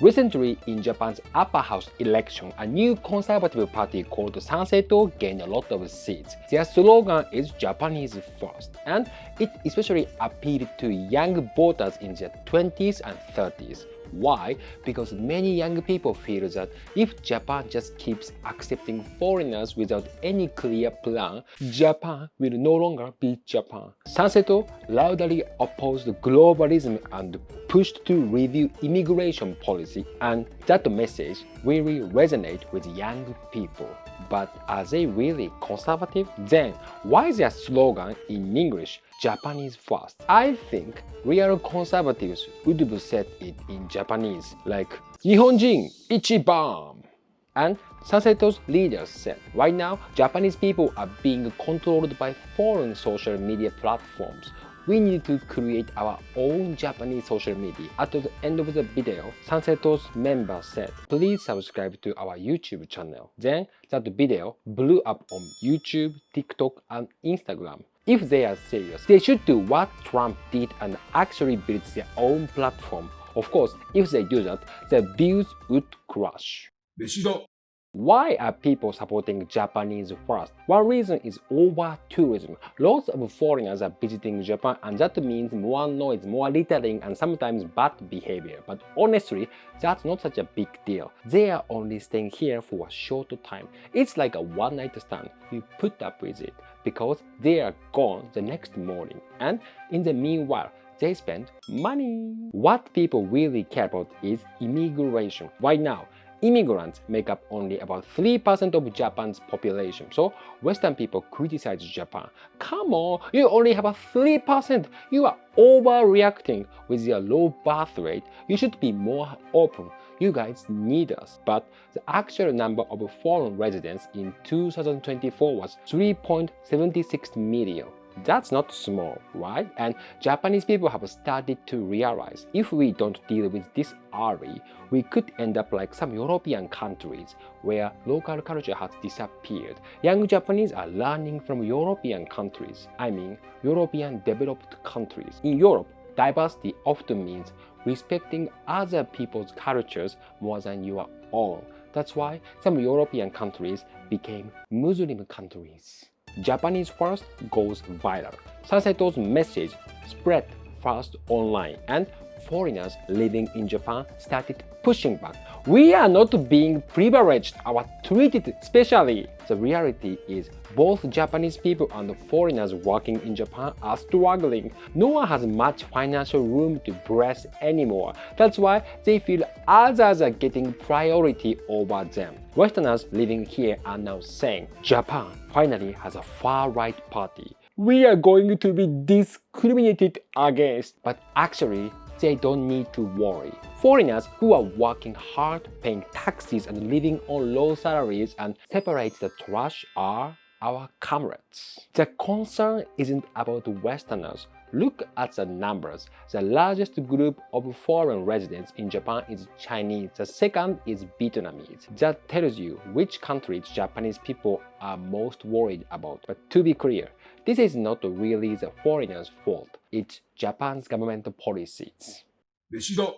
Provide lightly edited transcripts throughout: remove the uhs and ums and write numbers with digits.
Recently, in Japan's upper house election, a new conservative party called Snaseito gained a lot of seats. Their slogan is Japanese first, and it especially appealed to young voters in their 20s and 30s. Why? Because many young people feel that if Japan just keeps accepting foreigners without any clear plan, Japan will no longer be Japan. Snaseito loudly opposed globalism and pushed to review immigration policy, and that message really resonates with young people. But are they really conservative? Then why is their slogan in English Japanese first? I think real conservatives would have said it in Japanese, like 日本人一番. And Snaseito's leaders said, right now, Japanese people are being controlled by foreign social media platforms. We need to create our own Japanese social media. At the end of the video, Snaseito's members said, please subscribe to our YouTube channel. Then that video blew up on YouTube, TikTok, and Instagram. If they are serious, they should do what Trump did and actually build their own platform. Of course, if they do that, their views would crash. Meshida. Why are people supporting Japanese first? One reason is over-tourism. Lots of foreigners are visiting Japan, and that means more noise, more littering, and sometimes bad behavior. But honestly, that's not such a big deal. They are only staying here for a short time. It's like a one-night stand. You put up with it because they are gone the next morning. And in the meanwhile, they spend money. What people really care about is immigration. Right now, immigrants make up only about 3% of Japan's population. So Western people criticize Japan. Come on, you only have a 3%. You are overreacting with your low birth rate. You should be more open. You guys need us. But the actual number of foreign residents in 2024 was 3.76 million. That's not small, right? And Japanese people have started to realize if we don't deal with this early, we could end up like some European countries where local culture has disappeared. Young Japanese are learning from European countries. I mean, European developed countries. In Europe, diversity often means respecting other people's cultures more than your own. That's why some European countries became Muslim countries. Japanese first goes viral. Snaseito's message spread fast online, and foreigners living in Japan started pushing back. We are not being privileged or treated specially. The reality is both Japanese people and foreigners working in Japan are struggling. No one has much financial room to breathe anymore. That's why they feel others are getting priority over them. Westerners living here are now saying, Japan finally has a far-right party. We are going to be discriminated against. But actually, they don't need to worry. Foreigners who are working hard, paying taxes and living on low salaries and separate the trash are our comrades. The concern isn't about Westerners. Look at the numbers. The largest group of foreign residents in Japan is Chinese. The second is Vietnamese. That tells you which countries Japanese people are most worried about. But to be clear, this is not really the foreigners' fault. It's Japan's government policies. Meshida.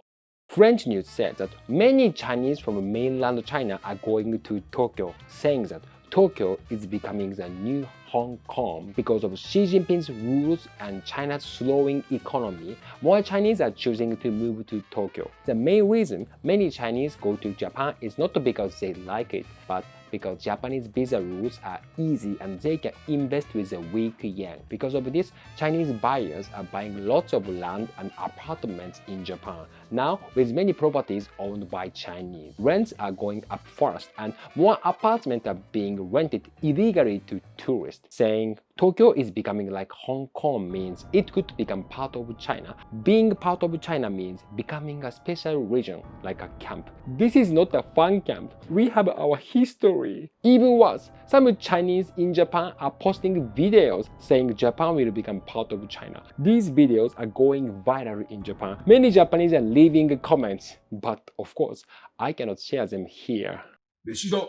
French news said that many Chinese from mainland China are going to Tokyo, saying that Tokyo is becoming the new Hong Kong because of Xi Jinping's rules and China's slowing economy. More Chinese are choosing to move to Tokyo. The main reason many Chinese go to Japan is not because they like it, but because Japanese visa rules are easy and they can invest with a weak yen. Because of this, Chinese buyers are buying lots of land and apartments in Japan. Now, with many properties owned by Chinese, rents are going up fast and more apartments are being rented illegally to tourists, saying Tokyo is becoming like Hong Kong means it could become part of China. Being part of China means becoming a special region, like a camp. This is not a fun camp. We have our history. Even worse, some Chinese in Japan are posting videos saying Japan will become part of China. These videos are going viral in Japan. Many Japanese are leaving comments, but of course, I cannot share them here. Meshida.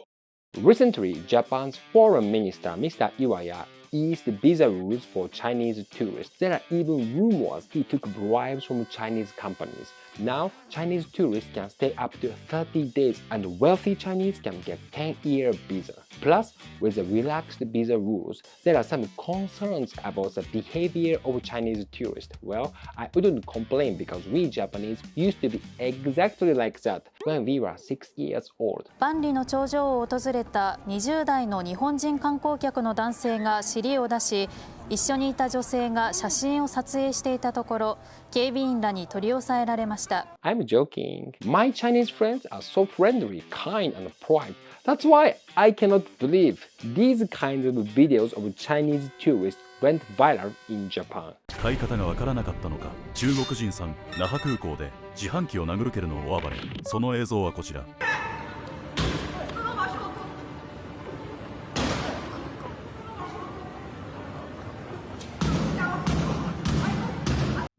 Recently, Japan's foreign minister Mr. Iwaya eased visa rules for Chinese tourists. There are even rumors he took bribes from Chinese companies. Now, Chinese tourists can stay up to 30 days and wealthy Chinese can get 10-year visa. Plus, with the relaxed visa rules, there are some concerns about the behavior of Chinese tourists. Well, I wouldn't complain because we Japanese used to be exactly like that when we were 6 years old. 万里の長城を訪れた20代の日本人観光客の男性が尻を出し、一緒にいた女性が写真を撮影していたところ、警備員らに取り押さえられました。I'm joking. My Chinese friends are so friendly, kind, and polite. That's why I cannot believe these kinds of videos of Chinese tourists went viral in Japan. 使い方がわからなかったのか、中国人さん、那覇空港で自販機を殴る蹴るのを大暴れ。その映像はこちら。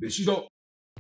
Meshida.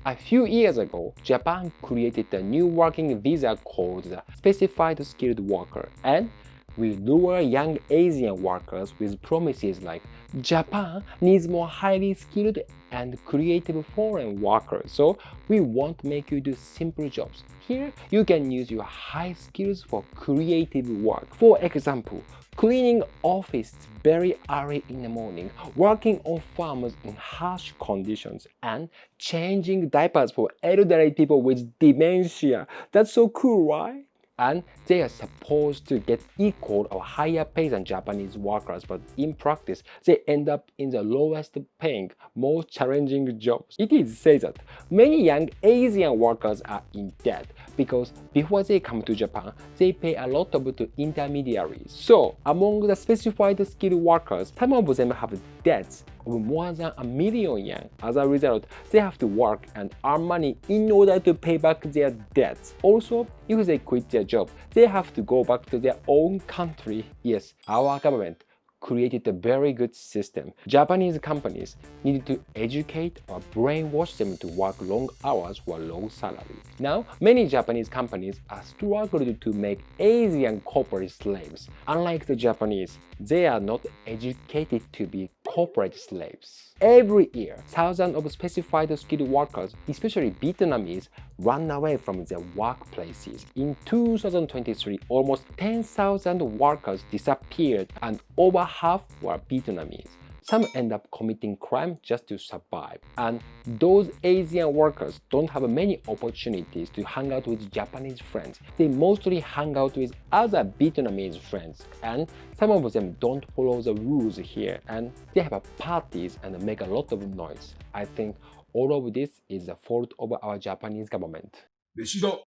A few years ago, Japan created a new working visa called the Specified Skilled Worker, and we lure young Asian workers with promises like Japan needs more highly skilled and creative foreign workers, so we won't make you do simple jobs. Here, you can use your high skills for creative work. For example, cleaning offices very early in the morning, working on farms in harsh conditions, and changing diapers for elderly people with dementia. That's so cool, right? And they are supposed to get equal or higher pay than Japanese workers, but in practice, they end up in the lowest paying, most challenging jobs. It is said that many young Asian workers are in debt because before they come to Japan, they pay a lot to intermediaries. So, among the specified skilled workers, some of them have debts of more than 1 million yen. As a result, they have to work and earn money in order to pay back their debts. Also, if they quit their job, they have to go back to their own country. Yes, our government created a very good system. Japanese companies needed to educate or brainwash them to work long hours for low salary. Now, many Japanese companies are struggling to make Asian corporate slaves. Unlike the Japanese, they are not educated to be corporate slaves. Every year, thousands of specified skilled workers, especially Vietnamese, run away from their workplaces. In 2023, almost 10,000 workers disappeared and over half were Vietnamese. Some end up committing crime just to survive. And those Asian workers don't have many opportunities to hang out with Japanese friends. They mostly hang out with other Vietnamese friends. And some of them don't follow the rules here. And they have parties and make a lot of noise. I think all of this is the fault of our Japanese government. Meshida.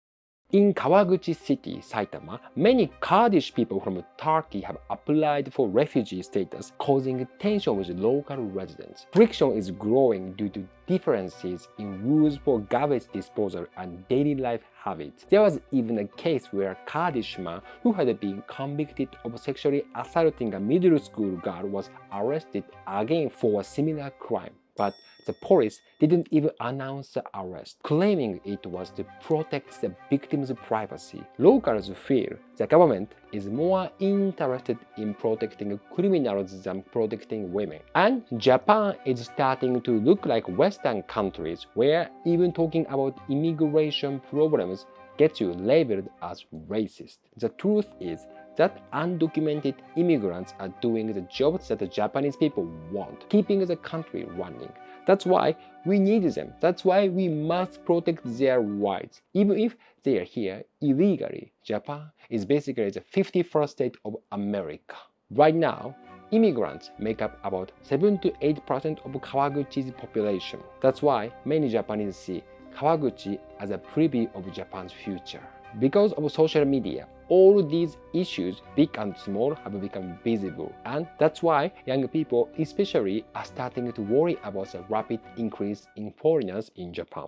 In Kawaguchi City, Saitama, many Kurdish people from Turkey have applied for refugee status, causing tension with local residents. Friction is growing due to differences in rules for garbage disposal and daily life habits. There was even a case where a Kurdish man who had been convicted of sexually assaulting a middle school girl was arrested again for a similar crime. But the police didn't even announce the arrest, claiming it was to protect the victim's privacy. Locals feel the government is more interested in protecting criminals than protecting women. And Japan is starting to look like Western countries where even talking about immigration problems gets you labeled as racist. The truth is that undocumented immigrants are doing the jobs that the Japanese people want, keeping the country running. That's why we need them. That's why we must protect their rights. Even if they are here illegally, Japan is basically the 51st state of America. Right now, immigrants make up about 7 to 8% of Kawaguchi's population. That's why many Japanese see Kawaguchi as a preview of Japan's future. Because of social media, all these issues, big and small, have become visible. And that's why young people especially are starting to worry about the rapid increase in foreigners in Japan.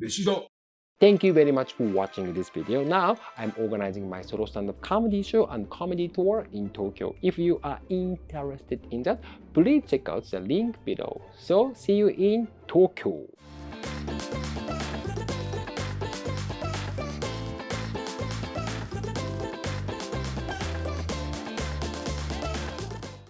Meshida. Thank you very much for watching this video. Now, I'm organizing my solo stand-up comedy show and comedy tour in Tokyo. If you are interested in that, please check out the link below. So, see you in Tokyo!